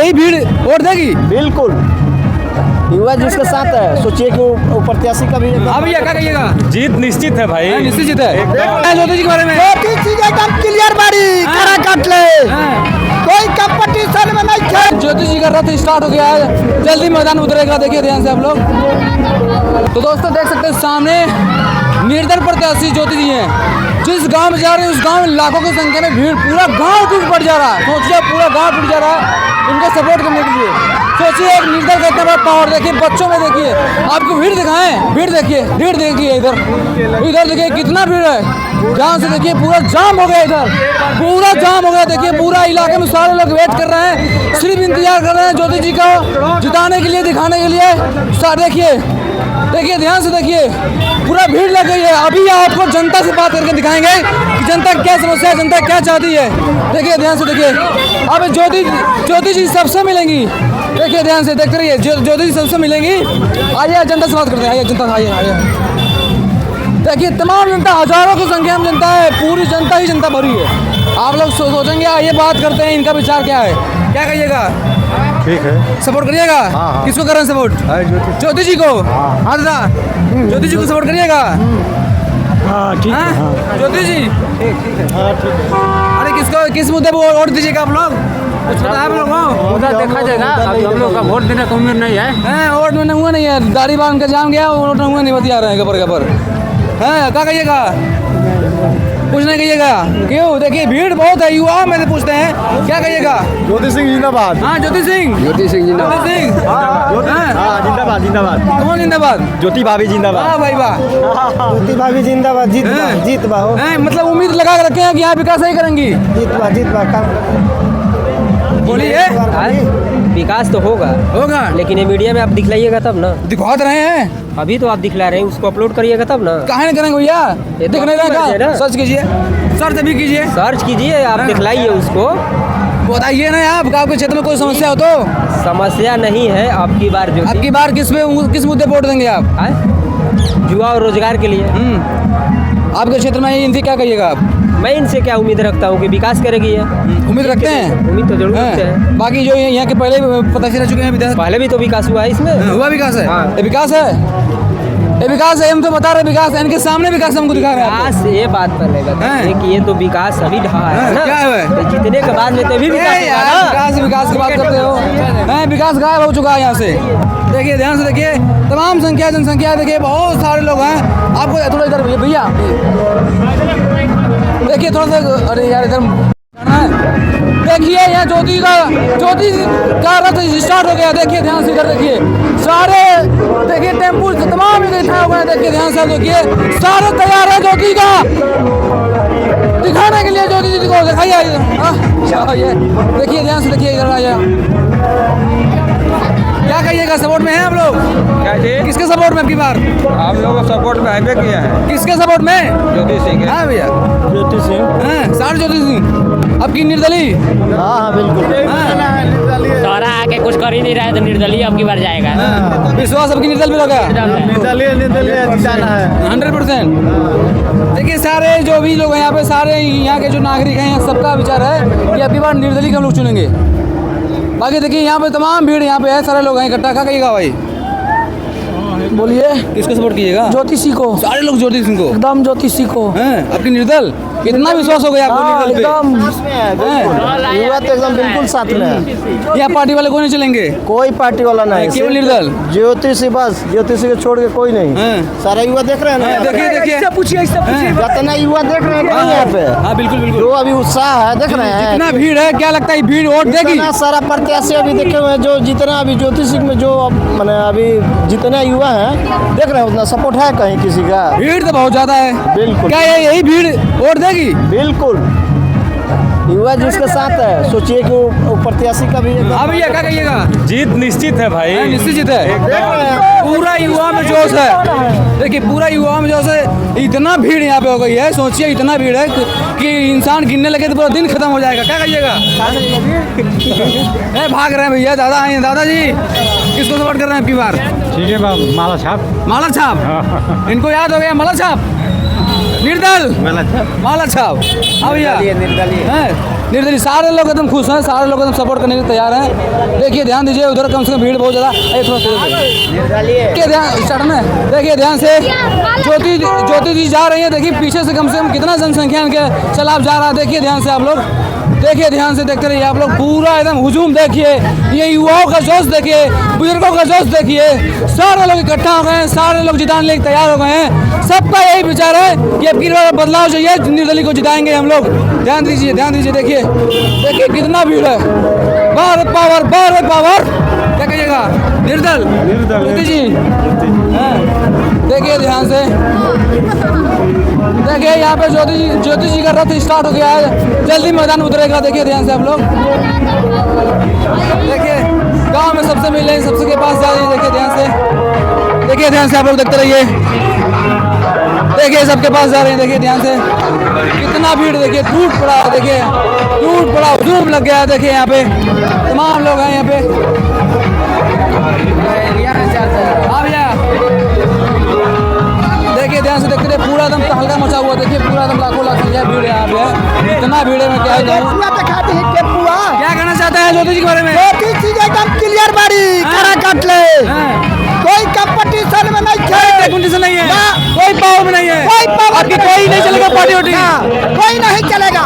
यही भीड़ वोट देगी? बिल्कुल, युवा जिसके साथ है, सोचिए कि वो प्रत्याशी का भी हाँ भैया क्या कहिएगा? जीत निश्चित है भाई। निश्चित जीत है। ज्योति जी के बारे में एकदम क्लियर बाड़ी, खड़ा काट ले, कोई कंपटीशन में नहीं खेल। ज्योति जी का रथ स्टार्ट हो गया है, जल्दी मैदान उतरेगा, देखिए ध्यान से आप लोग। तो दोस्तों देख सकते हैं सामने निर्दल प्रत्याशी ज्योति जी हैं। जिस गांव में जा रहे हैं उस गांव में लाखों की संख्या में भीड़, पूरा गांव टूट पड़ जा रहा है। सोचिए पूरा गांव टूट जा रहा है इनको सपोर्ट करने के लिए। सोचिए एक निर्दल का इतना बड़ा पावर, देखिए बच्चों में देखिए, आपको भीड़ दिखाएं, भीड़ देखिए इधर देखिए कितना भीड़ है। जहाँ से देखिए पूरा जाम हो गया, इधर पूरा जाम हो गया। देखिए पूरा इलाके में सारे लोग वेट कर रहे हैं, सिर्फ इंतजार कर रहे हैं ज्योति जी को जिताने के लिए, दिखाने के लिए। देखिए ध्यान से देखिए पूरा भीड़ लग गई है। अभी आपको जनता से बात करके दिखाएंगे कि जनता क्या समस्या है, जनता क्या चाहती है। देखिए ध्यान से देखिए, अब ज्योति जी सबसे मिलेंगी। देखिए ध्यान से देखते रहिए, ज्योति जी सबसे मिलेंगी। आइए जनता से बात करते हैं, आइए जनता, आइए। देखिए तमाम जनता, हजारों की संख्या में जनता है, पूरी जनता ही जनता भरी है। आप लोग सोचेंगे आइए बात करते हैं इनका विचार क्या है, क्या कहिएगा? ठीक है, सपोर्ट करिएगा? हाँ। किसको कर रहे हैं सपोर्ट? ज्योति जी को। हाँ दादा, ज्योति जी को सपोर्ट करिएगा? हाँ ठीक है। ज्योति जी अरे किस मुद्दे पर वोट दीजिएगा आप लोग? कुछ पता है आप लोगों को? मुद्दा देखा जाएगा, अभी हम लोग का वोट देने का उम्र नहीं है। वोट में हुआ नहीं है, दाढ़ी बांध के जाम गया, वोट हुआ नहीं, बतिया रहे हैं गबर हैं। क्या कहिएगा? कुछ नहीं कहिएगा? क्यों? देखिए भीड़ बहुत है, युवा में से पूछते हैं, क्या कहिएगा? ज्योति सिंह जिंदाबाद। हाँ ज्योति सिंह जिंदाबाद। जिंदाबाद। कौन जिंदाबाद? ज्योति भाभी जिंदाबाद। वाह भाई वाह, ज्योति भाभी जिंदाबाद, जीत बा हो, मतलब उम्मीद लगा के रखे हैं कि यहाँ विकास ही करेंगी। जीत बा बोलिए। विकास तो होगा, लेकिन ये मीडिया में आप दिखलाइएगा तब ना। दिखवा रहे हैं, अभी तो आप दिखला रहे हैं, उसको अपलोड करिएगा तब ना। कहाँ नहीं करेंगे भैया? ये तो दिख नहीं आपकी मर्जी है रहा? ना। सर्च कीजिए, सर्च अभी कीजिए, सर्च कीजिए, आप दिखलाइए उसको। बताइए ना आप, आपके क्षेत्र में कोई समस्या हो तो? समस्या नहीं है, आपकी बार जो आपकी बार किस मुद्दे वोट देंगे आप? युवा और रोजगार के लिए। आपके क्षेत्र में इनसे क्या कहिएगा आप? मैं इनसे क्या उम्मीद रखता हूँ कि विकास करेगी है। उम्मीद रखते हैं? उम्मीद तो जरूर रखते हैं। बाकी जो यहाँ के पहले प्रत्याशी रह चुके हैं विधायक, पहले भी तो विकास हुआ है इसमें। हुआ विकास है? हाँ। ये विकास है, हम तो बता रहे विकास है, इनके सामने विकास हमको दिखा रहे हैं। विकास ये बात पहले बताइए कि ये तो विकास अभी ढहा है ना। क्या है? तो जीतने के बाद में तो भी विकास की बात करते हो? विकास गायब हो चुका है यहाँ से। देखिए ध्यान से देखिए, तमाम जनसंख्या देखिए, बहुत सारे लोग हैं। आपको थोड़ा इधर भैया देखिए थोड़ा सा, अरे यार इधर देखिए यहाँ ज्योति का रथ स्टार्ट हो गया। देखिए ध्यान से इधर देखिए, सारे देखिए टेम्पू तमाम इकट्ठा हो गए। देखिए ध्यान से देखिए, सारे तैयार है ज्योति का दिखाने के लिए। ज्योति जी को दिखाइए, देखिए ध्यान से देखिए इधर आइए। क्या कहिएगा, सपोर्ट में हैं आप लोग? क्या जी? किसके सपोर्ट में आपकी बार? आप लोगों सपोर्ट में हाईवे किया है। किसके सपोर्ट में? ज्योति सिंह। हाँ भैया, ज्योति सिंह। सारे ज्योति सिंह। आपकी निर्दली? हाँ बिल्कुल, दोहरा आके कुछ कर ही नहीं रहा है तो निर्दलीय अब की बार जाएगा। विश्वास आपकी निर्दल भी लगा? 100%। देखिए सारे जो भी लोग हैं यहाँ पे, सारे यहाँ के जो नागरिक हैं, सबका विचार है कि अब की बार निर्दली के हम लोग चुनेंगे। बाकी देखिए यहाँ पे तमाम भीड़ यहाँ पे है, सारे लोग हैं इकट्ठा। क्या कहिएगा भाई? बोलिए, किसको सपोर्ट कीजिएगा? ज्योति सिंह को, सारे लोग ज्योति सिंह को। एकदम ज्योति सिंह को। आपकी निर्दल कितना विश्वास हो गया आपको निर्दल पे? एकदम युवा तो एकदम बिल्कुल साथ में है। यहाँ पार्टी वाले कोई नहीं चलेंगे? कोई पार्टी वाला नहीं, केवल निर्दल ज्योति सिंह, बस ज्योति सिंह को छोड़ के कोई नहीं। सारा युवा देख रहे हैं ना, देखिए पूछिए जितना युवा देख रहे हैं यहाँ पे। हाँ बिल्कुल जो अभी उत्साह है, देख रहे हैं कितना भीड़ है। क्या लगता है भीड़ वोट देगी? इतना सारा प्रत्याशी अभी देखे हुए हैं, जो जितना अभी ज्योति सिंह में जो मैंने अभी जितने युवा हैं देख रहे हैं, उतना सपोर्ट है कहीं किसी का? भीड़ तो बहुत ज्यादा है। बिल्कुल। क्या यही भीड़ वोट देगी? बिल्कुल, युवा जिसके साथ है, सोचिए कि वो प्रत्याशी का भी। हाँ भैया क्या कहिएगा? जीत निश्चित है भाई। निश्चित जीत है। पूरा युवा में जोश है। देखिए पूरा युवा में जोश है। इतना भीड़ यहाँ पे हो गई है, सोचिए इतना भीड़ है कि इंसान गिनने लगे तो पूरा दिन खत्म हो जाएगा। क्या कहिएगा? भाग रहे हैं भैया, दादा आए हैं। दादा जी किसको सपोर्ट कर रहे हैं आपकी बार? ठीक है, माला छाप। माला छाप, इनको याद हो गया माला छाप। निर्दल माला छाप। हाँ भैया, निर्दलीय सारे लोग एकदम खुश हैं, सारे लोग एकदम सपोर्ट करने के लिए तैयार हैं। देखिए ध्यान दीजिए, उधर कम से कम भीड़ बहुत ज़्यादा। अरे थोड़ा देखिए ध्यान स्टार्ट में, देखिए ध्यान से ज्योति जी जा रही है। देखिए पीछे से कम कितना जनसंख्या इनके सैलाब जा रहा है। देखिए ध्यान से आप लोग, देखिए ध्यान से देखते रहिए आप लोग। पूरा एकदम हुजूम देखिए, ये युवाओं का जोश देखिए, बुजुर्गों का जोश देखिए। सारे लोग इकट्ठा हो गए हैं, सारे लोग जिताने के लिए तैयार हो गए हैं। सबका यही विचार है कि अब की बार बदलाव चाहिए, निर्दलीय को जिताएंगे हम लोग। ध्यान दीजिए, ध्यान दीजिए, देखिए देखिए कितना भीड़ है। भारत पावर, भारत पावर, क्या कहिएगा? निर्दल जी, देखिए ध्यान से, देखिए यहाँ पे ज्योति जी का रथ स्टार्ट हो गया है, जल्दी मैदान में उतरेगा। देखिए ध्यान से आप लोग, देखिए गांव में सबसे मिले, सबसे के पास जा रही है। देखिए ध्यान से, देखिए ध्यान से आप लोग देखते रहिए, देखिए सबके पास जा रही है। देखिए ध्यान से कितना भीड़, देखिए टूट पड़ा, देखिए टूट पड़ा, हुजूम लग गया है। देखिए यहाँ पे तमाम लोग हैं यहाँ पे। हाँ भैया, देखिए ध्यान से देखते रहिए, पूरा एकदम हल्का मचा हुआ। देखिए पूरा एकदम लाखों लाख संख्या भीड़ है यहाँ पे, इतना भीड़ है मैं क्या कहूँ। क्या कहना चाहते हैं ज्योति जी के बारे में? ज्योति जी एकदम क्लियर बाड़ी करा काट ले, कोई कंपटीशन में नहीं है, कंपटीशन नहीं है, कोई पावर में नहीं है, कोई पावर आपकी कोई नहीं चलेगा पार्टी वोटी, कोई नहीं चलेगा।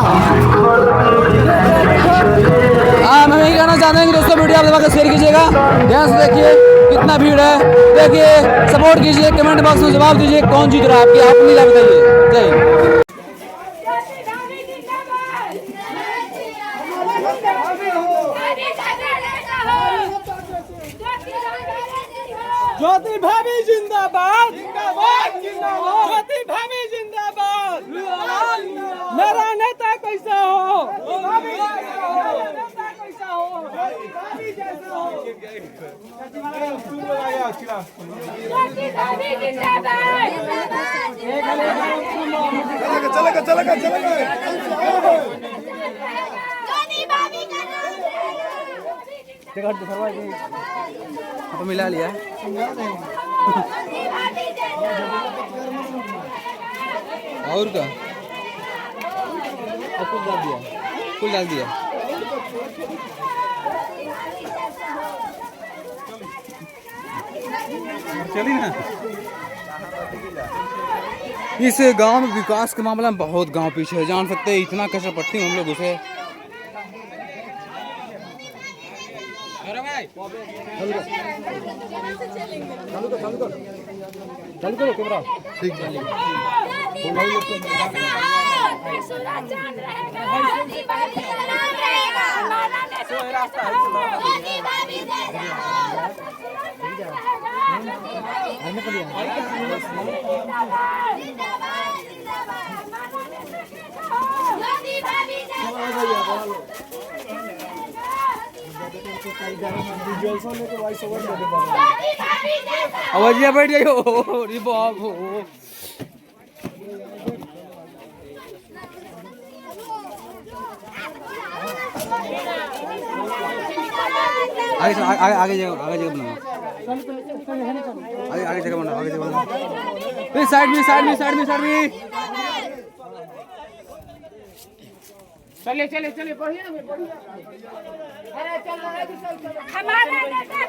हाँ, मैं यही कहना चाहते हैं कि दोस्तों वीडियो आप दबा शेयर कीजिएगा। ध्यान से देखिए कितना भीड़ है, देखिए सपोर्ट कीजिए, कमेंट बॉक्स में जवाब दीजिए कौन जीत रहा है आपकी, आप नहीं बताइए। जय हिंद। ज्योति भाभी जिंदाबाद, जिंदाबाद, जिंदाबाद। ज्योति भाभी जिंदाबाद। मेरा नेता कैसा हो, नेता कैसा हो, भाभी जैसा हो। ज्योति भाभी जिंदाबाद, चलेगा चलेगा चलेगा। ज्योति भाभी का तो मिला लिया और क्या फुल डाल दिया। चलिए ना, इस गांव में विकास के मामला में बहुत गांव पीछे है, जान सकते हैं। इतना कष्ट पड़ती हूँ हम लोग उसे। चालू करो कैमरा, ठीक है। आवाजिया बैठ जाइयो, अरे बाप हो। आगे आगे आगे जगह बनाओ, आगे जगह बनाओ, आगे जगह बनाओ। साइड में साइड में साइड में साइड में। चलिए चलिए चलिए, बढ़िया में बढ़िया। हमारा नेता